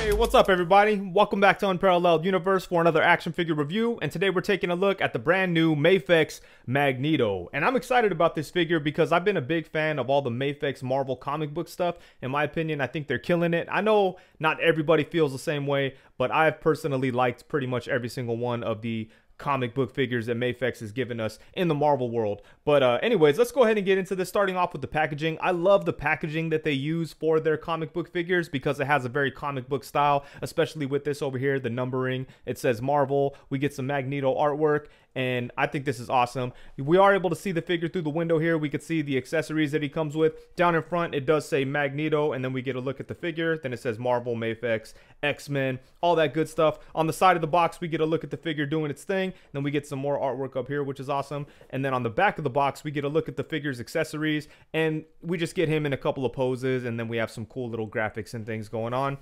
Hey, what's up everybody? Welcome back to Unparalleled Universe for another action figure review, and today we're taking a look at the brand new Mafex Magneto. And I'm excited about this figure because I've been a big fan of all the Mafex Marvel comic book stuff. In my opinion, I think they're killing it. I know not everybody feels the same way, but I've personally liked pretty much every single one of the comic book figures that Mafex has given us in the Marvel world. But anyways, let's go ahead and get into this, starting off with the packaging. I love the packaging that they use for their comic book figures because it has a very comic book style, especially with this over here, the numbering. It says Marvel. We get some Magneto artwork, and I think this is awesome. We are able to see the figure through the window here. We can see the accessories that he comes with. Down in front, it does say Magneto, and then we get a look at the figure. Then it says Marvel, Mafex, X-Men, all that good stuff. On the side of the box, we get a look at the figure doing its thing. Then we get some more artwork up here, which is awesome. And then on the back of the box, we get a look at the figure's accessories, and we just get him in a couple of poses, and then we have some cool little graphics and things going on.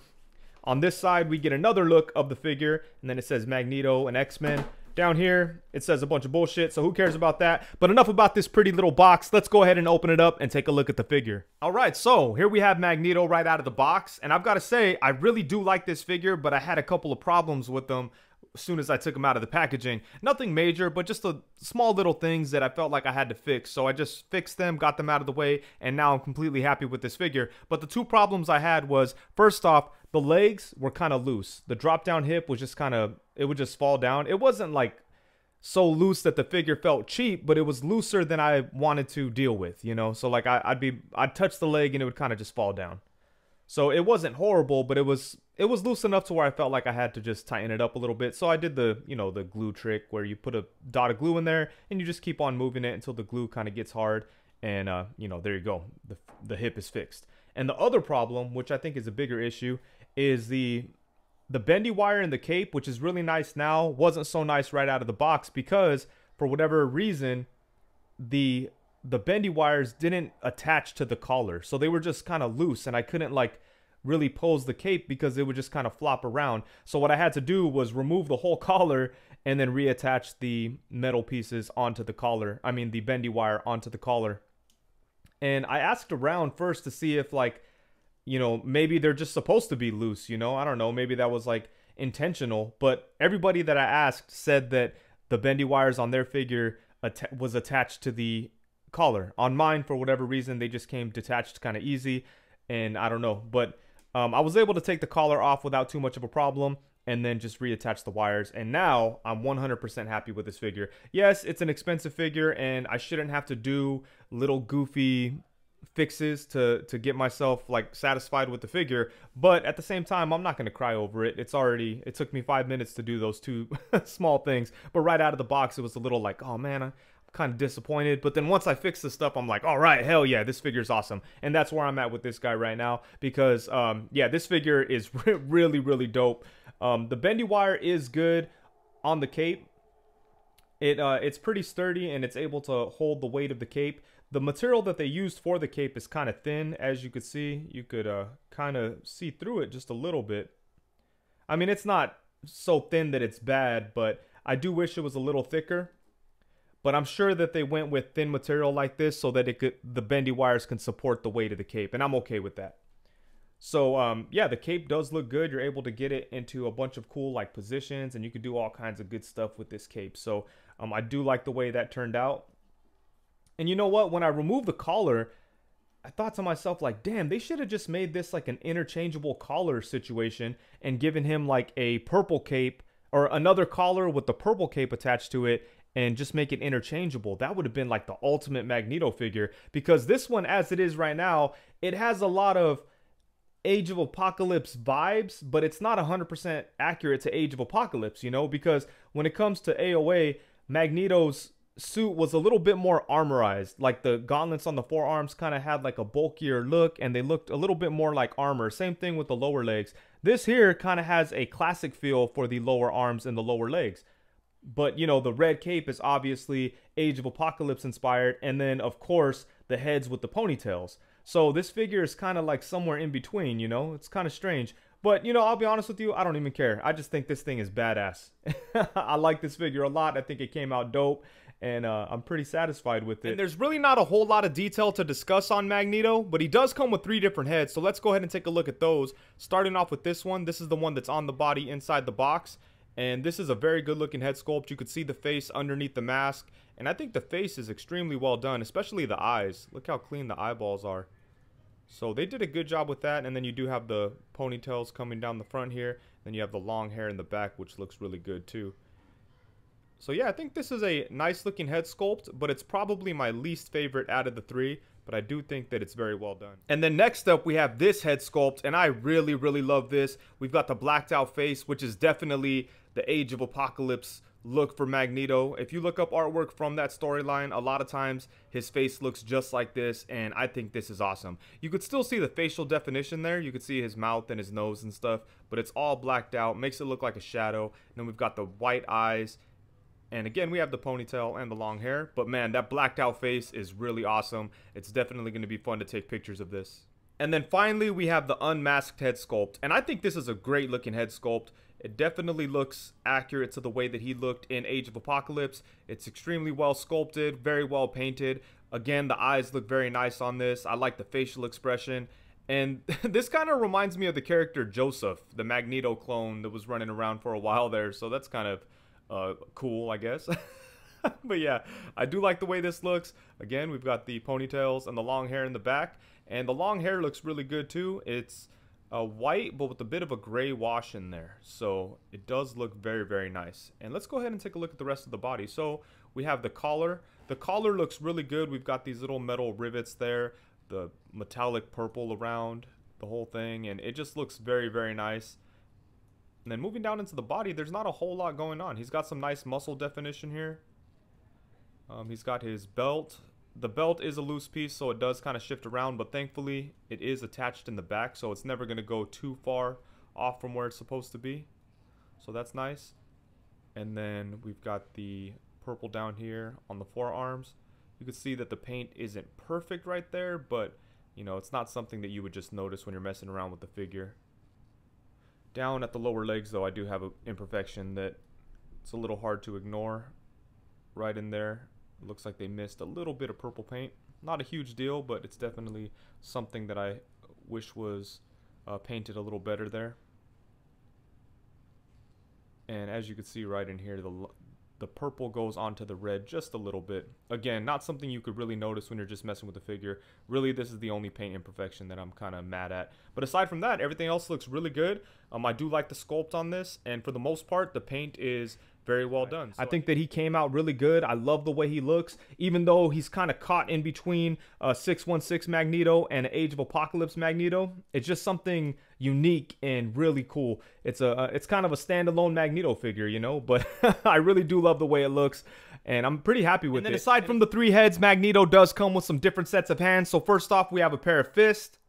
On this side, we get another look of the figure, and then it says Magneto and X-Men. Down here, it says a bunch of bullshit, so who cares about that? But enough about this pretty little box. Let's go ahead and open it up and take a look at the figure. All right, so here we have Magneto right out of the box, and I've got to say, I really do like this figure, but I had a couple of problems with them as soon as I took them out of the packaging. Nothing major, but just the small little things that I felt like I had to fix. So I just fixed them, got them out of the way, and now I'm completely happy with this figure. But the two problems I had was, first off, the legs were kind of loose. The drop down hip was just kind of, it would just fall down. It wasn't like so loose that the figure felt cheap, but it was looser than I wanted to deal with, you know? So like I'd touch the leg and it would kind of just fall down. So it wasn't horrible, but it was loose enough to where I felt like I had to just tighten it up a little bit. So I did the, you know, the glue trick where you put a dot of glue in there and you just keep on moving it until the glue kind of gets hard. And, you know, there you go. The hip is fixed. And the other problem, which I think is a bigger issue, is the bendy wire in the cape, which is really nice now, wasn't so nice right out of the box because for whatever reason, the bendy wires didn't attach to the collar. So they were just kind of loose and I couldn't like really pose the cape because it would just kind of flop around. So what I had to do was remove the whole collar and then reattach the metal pieces onto the collar. I mean, the bendy wire onto the collar. And I asked around first to see if like, you know, maybe they're just supposed to be loose, you know? I don't know. Maybe that was like intentional. But everybody that I asked said that the bendy wires on their figure was attached to the collar. On mine, for whatever reason, they just came detached kind of easy. And I don't know. But I was able to take the collar off without too much of a problem and then just reattach the wires. And now I'm 100% happy with this figure. Yes, it's an expensive figure and I shouldn't have to do little goofy fixes to get myself like satisfied with the figure, but at the same time I'm not going to cry over it. It took me 5 minutes to do those two small things, but right out of the box it was a little like, oh man, I'm kind of disappointed. But then once I fixed the stuff, I'm like, all right, hell yeah, this figure's awesome. And that's where I'm at with this guy right now because yeah, this figure is really dope. The bendy wire is good on the cape. It's pretty sturdy and it's able to hold the weight of the cape. The material that they used for the cape is kind of thin, as you could see. You could kind of see through it just a little bit. I mean, it's not so thin that it's bad, but I do wish it was a little thicker. But I'm sure that they went with thin material like this so that the bendy wires can support the weight of the cape, and I'm okay with that. So yeah, the cape does look good. You're able to get it into a bunch of cool like positions, and you can do all kinds of good stuff with this cape. So I do like the way that turned out. And you know what? When I removed the collar, I thought to myself like, damn, they should have just made this like an interchangeable collar situation and given him like a purple cape or another collar with the purple cape attached to it and just make it interchangeable. That would have been like the ultimate Magneto figure, because this one, as it is right now, it has a lot of Age of Apocalypse vibes, but it's not 100% accurate to Age of Apocalypse, you know, because when it comes to AOA, Magneto's suit was a little bit more armorized. Like the gauntlets on the forearms kind of had like a bulkier look and they looked a little bit more like armor. Same thing with the lower legs. This here kind of has a classic feel for the lower arms and the lower legs. But you know, the red cape is obviously Age of Apocalypse inspired, and then of course the heads with the ponytails. So this figure is kind of like somewhere in between, you know. It's kind of strange. But, you know, I'll be honest with you, I don't even care. I just think this thing is badass. I like this figure a lot. I think it came out dope. and I'm pretty satisfied with it. And there's really not a whole lot of detail to discuss on Magneto, but he does come with 3 different heads, so let's go ahead and take a look at those. Starting off with this one, this is the one that's on the body inside the box, and this is a very good looking head sculpt. You could see the face underneath the mask, and I think the face is extremely well done, especially the eyes. Look how clean the eyeballs are. So they did a good job with that, and then you do have the ponytails coming down the front here, then you have the long hair in the back, which looks really good too. So yeah, I think this is a nice looking head sculpt, but it's probably my least favorite out of the 3, but I do think that it's very well done. And then next up, we have this head sculpt, and I really, really love this. We've got the blacked out face, which is definitely the Age of Apocalypse look for Magneto. If you look up artwork from that storyline, a lot of times his face looks just like this, and I think this is awesome. You could still see the facial definition there. You could see his mouth and his nose and stuff, but it's all blacked out, makes it look like a shadow. And then we've got the white eyes. And again, we have the ponytail and the long hair. But man, that blacked out face is really awesome. It's definitely going to be fun to take pictures of this. And then finally, we have the unmasked head sculpt. And I think this is a great looking head sculpt. It definitely looks accurate to the way that he looked in Age of Apocalypse. It's extremely well sculpted, very well painted. Again, the eyes look very nice on this. I like the facial expression. And this kind of reminds me of the character Joseph, the Magneto clone that was running around for a while there. So that's kind of cool, I guess. But yeah, I do like the way this looks. Again, we've got the ponytails and the long hair in the back, and the long hair looks really good too. It's white but with a bit of a gray wash in there, so it does look very, very nice. And let's go ahead and take a look at the rest of the body. So we have the collar. The collar looks really good. We've got these little metal rivets there, the metallic purple around the whole thing, and it just looks very, very nice. And then moving down into the body, there's not a whole lot going on. He's got some nice muscle definition here. He's got his belt. The belt is a loose piece, so it does kind of shift around, but thankfully it is attached in the back, so it's never going to go too far off from where it's supposed to be. So that's nice. And then we've got the purple down here on the forearms. You can see that the paint isn't perfect right there, but you know, it's not something that you would just notice when you're messing around with the figure. Down at the lower legs, though, I do have an imperfection that it's a little hard to ignore. Right in there, it looks like they missed a little bit of purple paint. Not a huge deal, but it's definitely something that I wish was painted a little better there. And as you can see right in here, the purple goes onto the red just a little bit. Again, not something you could really notice when you're just messing with the figure. Really, this is the only paint imperfection that I'm kind of mad at. But aside from that, everything else looks really good. I do like the sculpt on this, and for the most part, the paint is very well done. So I think that he came out really good. I love the way he looks, even though he's kind of caught in between 616 Magneto and Age of Apocalypse Magneto. It's just something unique and really cool. It's kind of a standalone Magneto figure, you know, but I really do love the way it looks, and I'm pretty happy with it. And then aside from the 3 heads, Magneto does come with some different sets of hands. So first off, we have a pair of fists,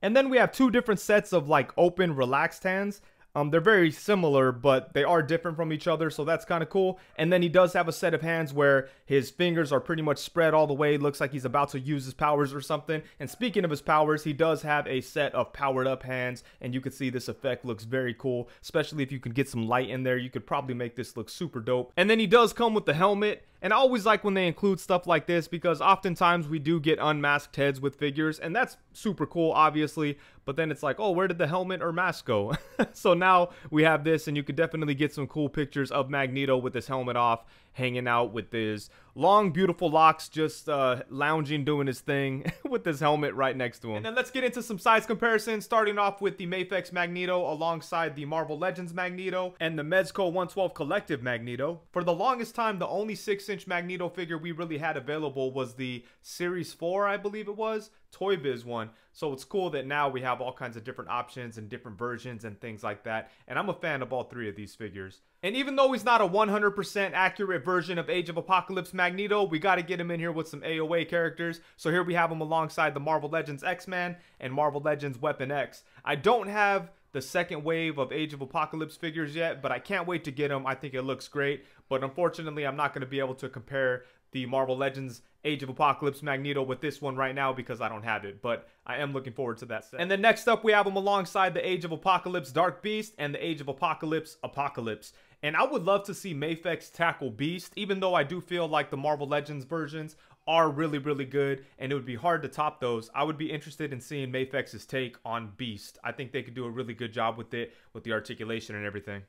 and then we have 2 different sets of like open, relaxed hands. They're very similar, but they are different from each other, so that's kind of cool. And then he does have a set of hands where his fingers are pretty much spread all the way. It looks like he's about to use his powers or something. And speaking of his powers, he does have a set of powered up hands, and you can see this effect looks very cool, especially if you can get some light in there. You could probably make this look super dope. And then he does come with the helmet. And I always like when they include stuff like this, because oftentimes we do get unmasked heads with figures, and that's super cool, obviously. But then it's like, oh, where did the helmet or mask go? So now we have this, and you could definitely get some cool pictures of Magneto with his helmet off, hanging out with his long, beautiful locks, just lounging, doing his thing with his helmet right next to him. And then let's get into some size comparisons, starting off with the Mafex Magneto alongside the Marvel Legends Magneto and the Mezco 112 Collective Magneto. For the longest time, the only 6-inch Magneto figure we really had available was the Series 4, I believe it was, Toy Biz one. So it's cool that now we have all kinds of different options and different versions and things like that. And I'm a fan of all 3 of these figures. And even though he's not a 100% accurate version of Age of Apocalypse Magneto, we got to get him in here with some AOA characters. So here we have him alongside the Marvel Legends X-Man and Marvel Legends Weapon X. I don't have the second wave of Age of Apocalypse figures yet, but I can't wait to get them. I think it looks great. But unfortunately, I'm not going to be able to compare the Marvel Legends Age of Apocalypse Magneto with this one right now because I don't have it, but I am looking forward to that set. And then next up, we have him alongside the Age of Apocalypse Dark Beast and the Age of Apocalypse Apocalypse. And I would love to see Mafex tackle Beast, even though I do feel like the Marvel Legends versions are really, really good, and it would be hard to top those. I would be interested in seeing Mafex's take on Beast. I think they could do a really good job with it, with the articulation and everything.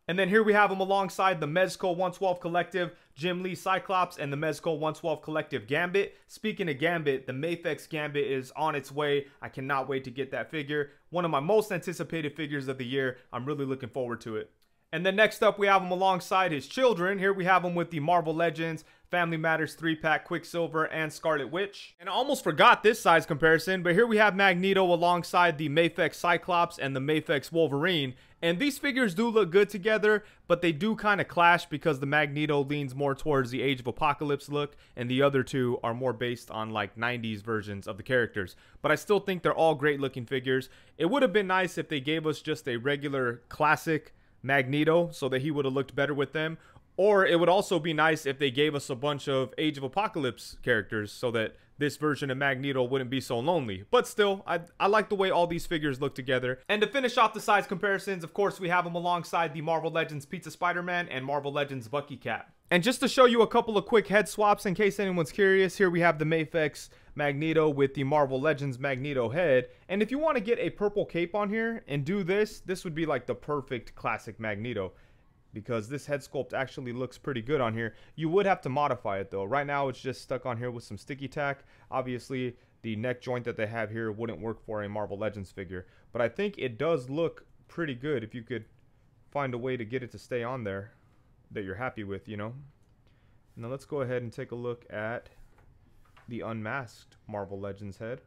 And then here we have him alongside the Mezco 112 Collective, Jim Lee Cyclops, and the Mezco 112 Collective Gambit. Speaking of Gambit, the Mafex Gambit is on its way. I cannot wait to get that figure. One of my most anticipated figures of the year. I'm really looking forward to it. And then next up, we have him alongside his children. Here we have him with the Marvel Legends, Family Matters 3-pack Quicksilver, and Scarlet Witch. And I almost forgot this size comparison, but here we have Magneto alongside the Mafex Cyclops and the Mafex Wolverine. And these figures do look good together, but they do kind of clash because the Magneto leans more towards the Age of Apocalypse look, and the other two are more based on like 90s versions of the characters. But I still think they're all great looking figures. It would have been nice if they gave us just a regular classic Magneto so that he would have looked better with them. Or it would also be nice if they gave us a bunch of Age of Apocalypse characters so that this version of Magneto wouldn't be so lonely. But still, I like the way all these figures look together. And to finish off the size comparisons, of course, we have them alongside the Marvel Legends Pizza Spider-Man and Marvel Legends Bucky Cap. And just to show you a couple of quick head swaps in case anyone's curious, here we have the Mafex Magneto with the Marvel Legends Magneto head. And if you want to get a purple cape on here and do this, this would be like the perfect classic Magneto, because this head sculpt actually looks pretty good on here. You would have to modify it though. Right now it's just stuck on here with some sticky tack. Obviously the neck joint that they have here wouldn't work for a Marvel Legends figure, but I think it does look pretty good if you could find a way to get it to stay on there that you're happy with, you know. Now let's go ahead and take a look at the Unmasked Marvel Legends head.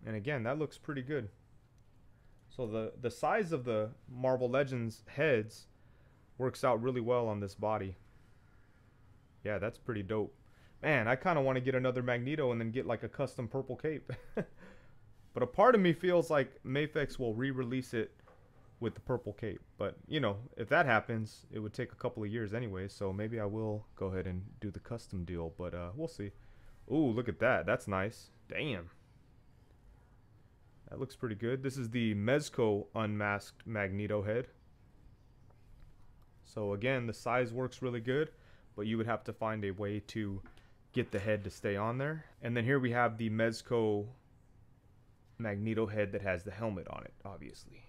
And again, that looks pretty good. So the size of the Marvel Legends heads works out really well on this body. Yeah, that's pretty dope. Man, I kind of want to get another Magneto and then get like a custom purple cape. But a part of me feels like Mafex will re-release it with the purple cape. But, you know, if that happens, it would take a couple of years anyway. So maybe I will go ahead and do the custom deal. But we'll see. Ooh, look at that. That's nice. Damn. That looks pretty good. This is the Mezco Unmasked Magneto head. So again, the size works really good, but you would have to find a way to get the head to stay on there. And then here we have the Mezco Magneto head that has the helmet on it, obviously.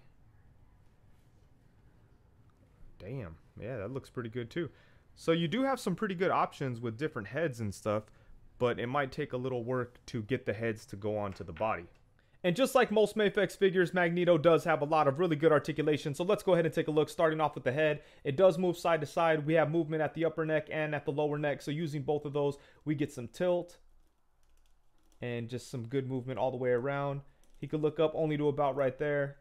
Damn. Yeah, that looks pretty good too. So you do have some pretty good options with different heads and stuff, but it might take a little work to get the heads to go onto the body. And just like most Mafex figures, Magneto does have a lot of really good articulation. So let's go ahead and take a look, starting off with the head. It does move side to side. We have movement at the upper neck and at the lower neck. So using both of those, we get some tilt and just some good movement all the way around. He could look up only to about right there.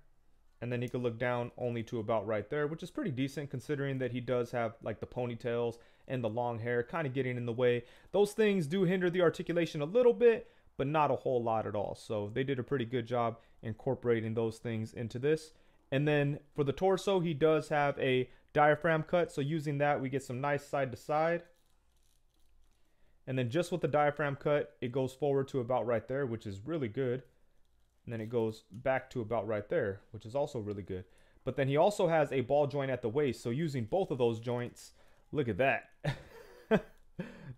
And then he could look down only to about right there, which is pretty decent considering that he does have like the ponytails and the long hair kind of getting in the way. Those things do hinder the articulation a little bit, but not a whole lot at all. So they did a pretty good job incorporating those things into this. And then for the torso, he does have a diaphragm cut. So using that, we get some nice side to side. And then just with the diaphragm cut, it goes forward to about right there, which is really good. And then it goes back to about right there, which is also really good. But then he also has a ball joint at the waist. So using both of those joints, look at that.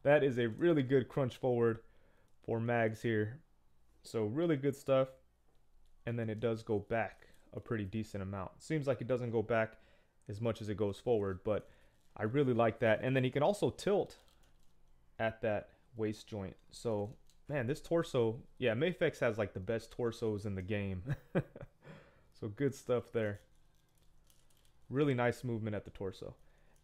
That is a really good crunch forward for Mags here. So really good stuff. And then it does go back a pretty decent amount. Seems like it doesn't go back as much as it goes forward, but I really like that. And then he can also tilt at that waist joint. So man, this torso, yeah, Mafex has like the best torsos in the game. So good stuff there. Really nice movement at the torso.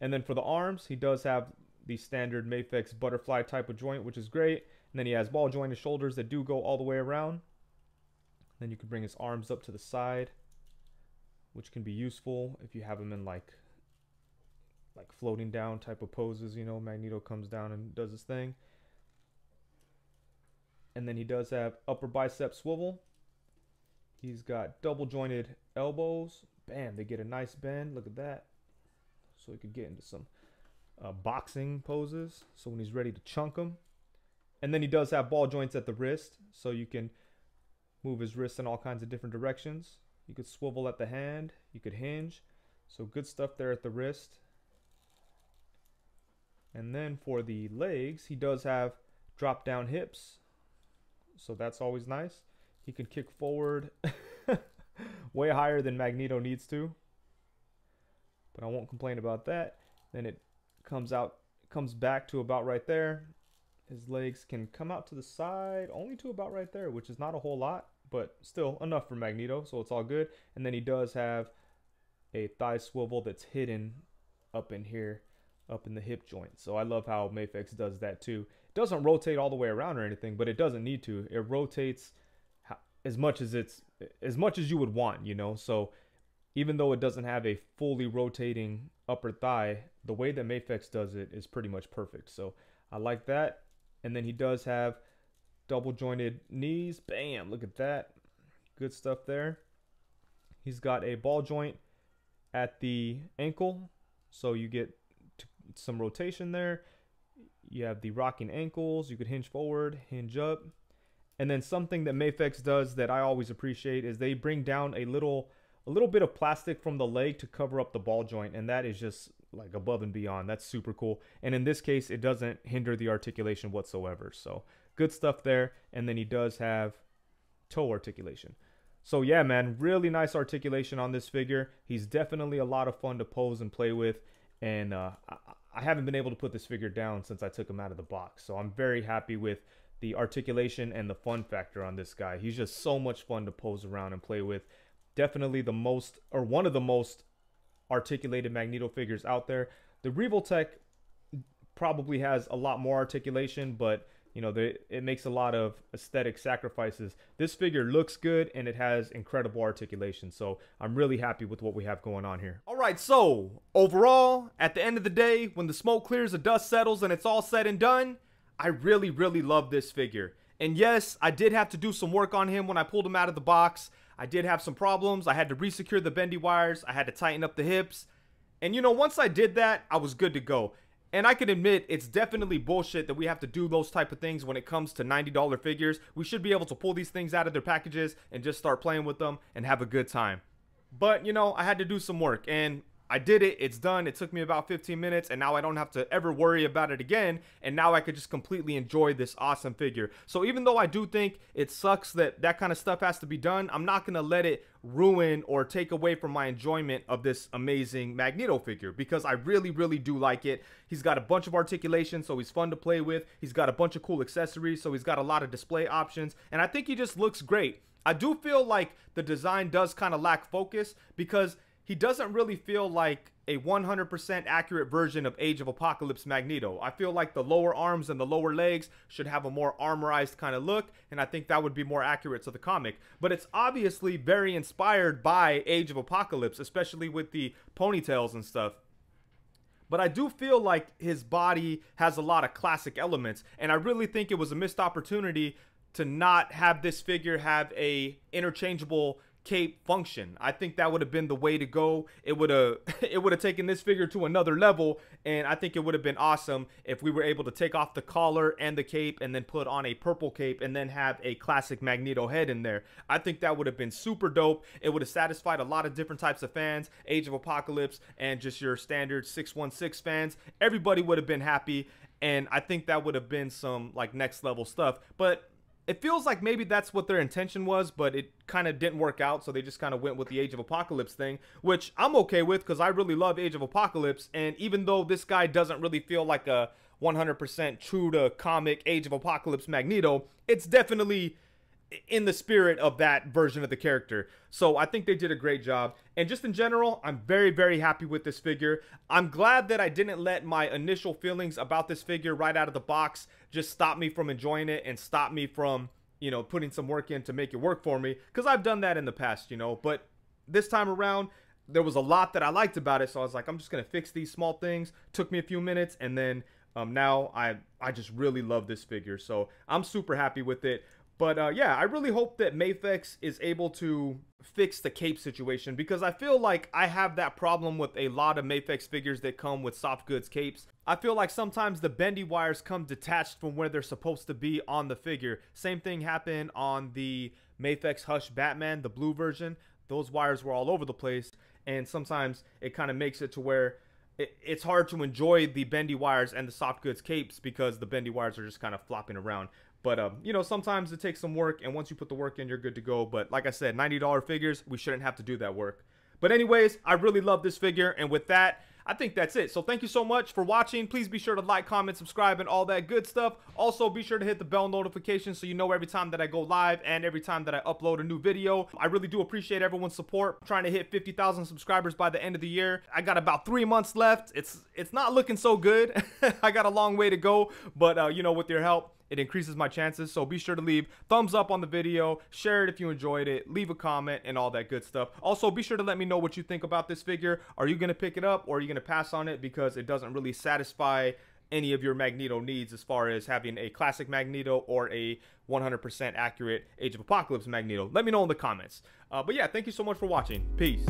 And then for the arms, he does have the standard Mafex butterfly type of joint, which is great. And then he has ball jointed shoulders that do go all the way around. Then you can bring his arms up to the side, which can be useful if you have him in like floating down type of poses. You know, Magneto comes down and does his thing. And then he does have upper bicep swivel. He's got double jointed elbows. Bam, they get a nice bend. Look at that. So he could get into some boxing poses. So when he's ready to chunk them. And then he does have ball joints at the wrist. So you can move his wrist in all kinds of different directions. You could swivel at the hand. You could hinge. So good stuff there at the wrist. And then for the legs, he does have drop down hips. So that's always nice. He can kick forward way higher than Magneto needs to. But I won't complain about that. Then it comes back to about right there. His legs can come out to the side only to about right there, which is not a whole lot, but still enough for Magneto, so it's all good. And then he does have a thigh swivel that's hidden up in here, up in the hip joint. So I love how Mafex does that too. It doesn't rotate all the way around or anything, but it doesn't need to. It rotates as much as you would want, you know. So even though it doesn't have a fully rotating upper thigh, the way that Mafex does it is pretty much perfect. So I like that. And then he does have double jointed knees. Bam, look at that. Good stuff there. He's got a ball joint at the ankle, so you get some rotation there. You have the rocking ankles. You could hinge forward, hinge up. And then something that Mafex does that I always appreciate is they bring down a little bit of plastic from the leg to cover up the ball joint, and that is just like above and beyond. That's super cool. And in this case, it doesn't hinder the articulation whatsoever. So good stuff there. And then he does have toe articulation. So yeah, man, really nice articulation on this figure. He's definitely a lot of fun to pose and play with. And I haven't been able to put this figure down since I took him out of the box. So I'm very happy with the articulation and the fun factor on this guy. He's just so much fun to pose around and play with. Definitely the most, or one of the most articulated Magneto figures out there. The Revoltech probably has a lot more articulation, but you know, it makes a lot of aesthetic sacrifices. This figure looks good and it has incredible articulation. So I'm really happy with what we have going on here. All right, so overall, at the end of the day, when the smoke clears, the dust settles, and it's all said and done, I really, really love this figure. And yes, I did have to do some work on him when I pulled him out of the box. I did have some problems. I had to resecure the bendy wires. I had to tighten up the hips. And you know, once I did that, I was good to go. And I can admit, it's definitely bullshit that we have to do those type of things when it comes to $90 figures. We should be able to pull these things out of their packages and just start playing with them and have a good time. But, you know, I had to do some work, and I did it. It's done. It took me about 15 minutes, and now I don't have to ever worry about it again. And now I could just completely enjoy this awesome figure. So even though I do think it sucks that that kind of stuff has to be done, I'm not going to let it ruin or take away from my enjoyment of this amazing Magneto figure, because I really, really do like it. He's got a bunch of articulation, so he's fun to play with. He's got a bunch of cool accessories, so he's got a lot of display options. And I think he just looks great. I do feel like the design does kind of lack focus, because he doesn't really feel like a 100% accurate version of Age of Apocalypse Magneto. I feel like the lower arms and the lower legs should have a more armorized kind of look, and I think that would be more accurate to the comic. But it's obviously very inspired by Age of Apocalypse, especially with the ponytails and stuff. But I do feel like his body has a lot of classic elements, and I really think it was a missed opportunity to not have this figure have a interchangeable cape function. I think that would have been the way to go. It would have taken this figure to another level, and I think it would have been awesome if we were able to take off the collar and the cape and then put on a purple cape and then have a classic Magneto head in there. I think that would have been super dope. It would have satisfied a lot of different types of fans, Age of Apocalypse and just your standard 616 fans. Everybody would have been happy, and I think that would have been some like next level stuff. But it feels like maybe that's what their intention was, but it kind of didn't work out, so they just kind of went with the Age of Apocalypse thing, which I'm okay with because I really love Age of Apocalypse. And even though this guy doesn't really feel like a 100% true to comic Age of Apocalypse Magneto, it's definitely in the spirit of that version of the character. So I think they did a great job. And just in general, I'm very, very happy with this figure. I'm glad that I didn't let my initial feelings about this figure right out of the box just stop me from enjoying it and stop me from, you know, putting some work in to make it work for me, because I've done that in the past, you know. But this time around, there was a lot that I liked about it, so I was like, I'm just gonna fix these small things. Took me a few minutes, and then now I just really love this figure, so I'm super happy with it. But yeah, I really hope that Mafex is able to fix the cape situation, because I feel like I have that problem with a lot of Mafex figures that come with soft goods capes. I feel like sometimes the bendy wires come detached from where they're supposed to be on the figure. Same thing happened on the Mafex Hush Batman, the blue version. those wires were all over the place, and sometimes it kind of makes it to where it's hard to enjoy the bendy wires and the soft goods capes because the bendy wires are just kind of flopping around. But, you know, sometimes it takes some work, and once you put the work in, you're good to go. But like I said, $90 figures, we shouldn't have to do that work. But anyways, I really love this figure, and with that, I think that's it. So thank you so much for watching. Please be sure to like, comment, subscribe, and all that good stuff. Also, be sure to hit the bell notification so you know every time that I go live and every time that I upload a new video. I really do appreciate everyone's support. I'm trying to hit 50,000 subscribers by the end of the year. I got about 3 months left. It's not looking so good. I got a long way to go, but you know, with your help, it increases my chances. So be sure to leave thumbs up on the video, share it if you enjoyed it, leave a comment, and all that good stuff. Also, be sure to let me know what you think about this figure. Are you going to pick it up, or are you going to pass on it because it doesn't really satisfy any of your Magneto needs as far as having a classic Magneto or a 100% accurate Age of Apocalypse Magneto? Let me know in the comments. But yeah, thank you so much for watching. Peace.